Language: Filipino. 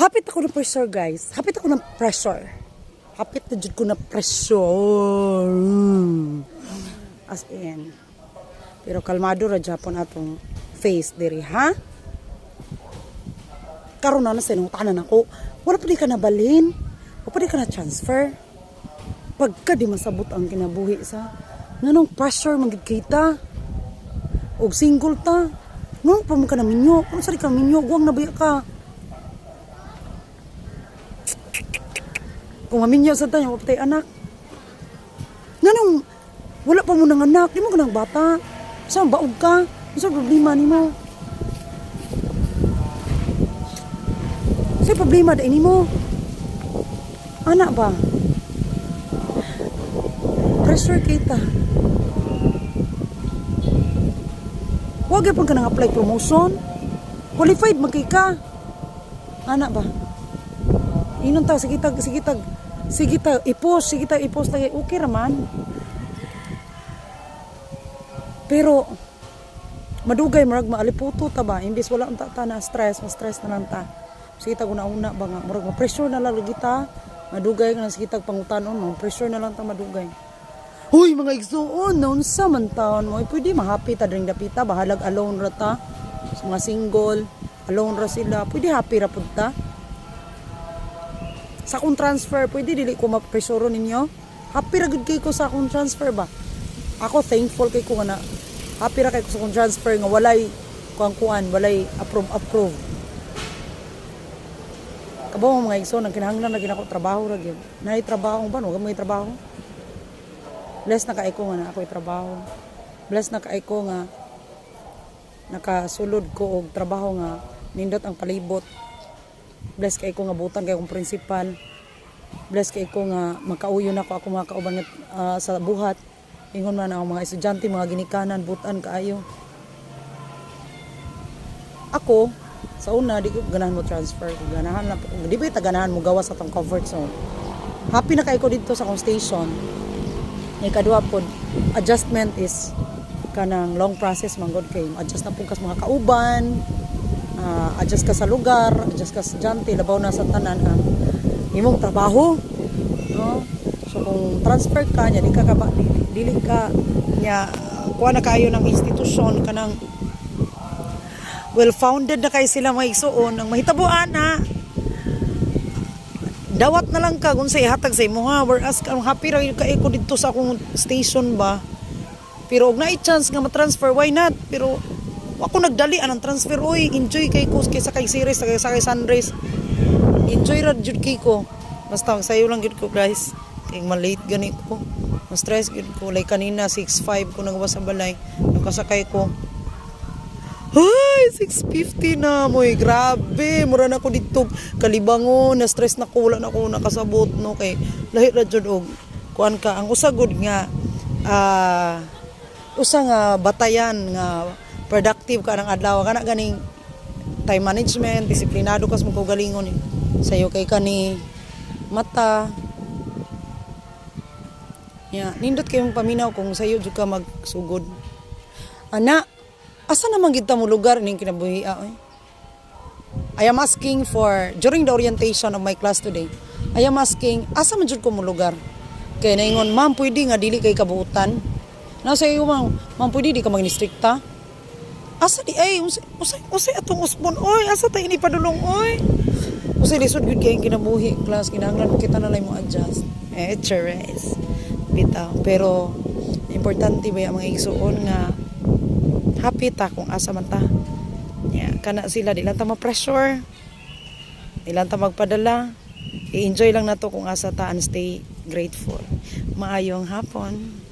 Hapit ako ng pressure, guys. Hapit ako ng pressure. Hapit na jud ko na pressure. As in. Pero kalmado ra Japon atong face diri, ha? Karon na sinungtanan ako. Wala pa di ka nabalhin. Wala pa di ka na transfer. Pagka di masabot ang kinabuhi sa nganong pressure magid kita. Og single ta. Nganong pa mo ka na minyo. Kung sari ka minyo, guwang nabaya ka. Kung maminyo sa tayo, wapatay anak. Nganong, wala pa mo ng anak, di mo ka ng bata. Saan baog ka? Saan problema ni mo? Saan problema da ini mo? Anak ba? Pressure kita. Huwag yapon ka nang apply promotion. Qualified magkay ka. Anak ba? Inon ta, sige tag, i-post lagi, okay raman. Pero, madugay, marag maaliputo ta ba? Imbis wala ang ta na stress, ma-stress na lang ta. Sige tag una-una ba nga, marag ma-pressure na lang lagi ta. Madugay ka na sige tag pangutanon mo, pressure na lang ta madugay. Huy, mga igsuon, noon sa mantaon mo, pwede mahappy ta ring dapita, bahalag alone ra ta. Mga single, alone ra sila, pwede happy ra pud ta. Sa akong transfer, pwede dili ko mapresuro ninyo. Happy ra gud kay ko sa akong transfer ba? Ako thankful kay ko nga na happy ra kay ko sa akong transfer nga walay kuan, walay approve. Kabaw mga igsoon, ang kinahanglan na ginako trabaho ra gyud. Nay trabaho ba no? Gamay trabaho. Bless na kay ko nga na ako'y trabaho. Bless na kay ko nga nakasulod ko og trabaho nga nindot ang palibot. Bless kay ko nga butan kay akong principal. Bless kay ko nga makauyon ako mga kauban sa buhat. Ingon man ang mga estudyante, mga ginikanan, butan kaayo. Ako, sa una, di ko ganahan mo transfer. Ganahan lang, di ba ganahan mo gawa sa tong comfort zone. Happy na kay ko dito sa akong station. Ikaduha po, adjustment is kanang long process manggod kay adjust na po kas mga kauban. Adjust ka sa lugar, adjust ka sa estudyante, labaw na sa tanan ang imong trabaho, no? So kung transfer ka nya dili ka nya kuha na kayo ng institusyon kanang well founded na kay sila mga igsuon ang mahitabuan na dawat na lang ka kung sa ihatag sa imo ha, whereas ang happy ra kay ko dito sa akong station ba, pero og naay chance nga ma-transfer, why not? Pero ako nagdali anang transfer, oy enjoy kay ko kaysa kay series sa kay sunrise, enjoy ra jud kay ko, basta sayo lang gid ko guys, kay malate gani ko, ma-stress gid ko, like kanina 6:05 ko nagawa sa balay, nakasakay ko ay 6:50 na moy, grabe mura na ko dito kalibangon, na stress na ko, wala na ko nakasabot no, kay lahi ra jud og kuan ka ang usagod nga usa nga batayan nga productive ka ng adlaw kana ganing time management, disiplinado kas mo galingon sayo kay kani mata nindot kayong paminaw kung sayo jud ka magsugod. Ana, asa naman gid ta mo lugar ning kinabuhi I am asking for during the orientation of my class today. I am asking asa man jud ko mo lugar. Kay naingon, ma'am pwede nga dili kay kabuutan. Nasa iyo ma'am pwede di ka magnistrikta. Asa di ay usay atong usbon oy, asa tay ini padulong oy. Usay lisod gud kay kinabuhi class, kinahanglan kita na lay mo adjust. Cheres. Bitaw, pero importante ba ang mga igsuon nga happy ta kung asa man ta. Kana sila di lang ta ma-pressure. Di lang ta magpadala. I-enjoy lang nato kung asa ta and stay grateful. Maayong hapon.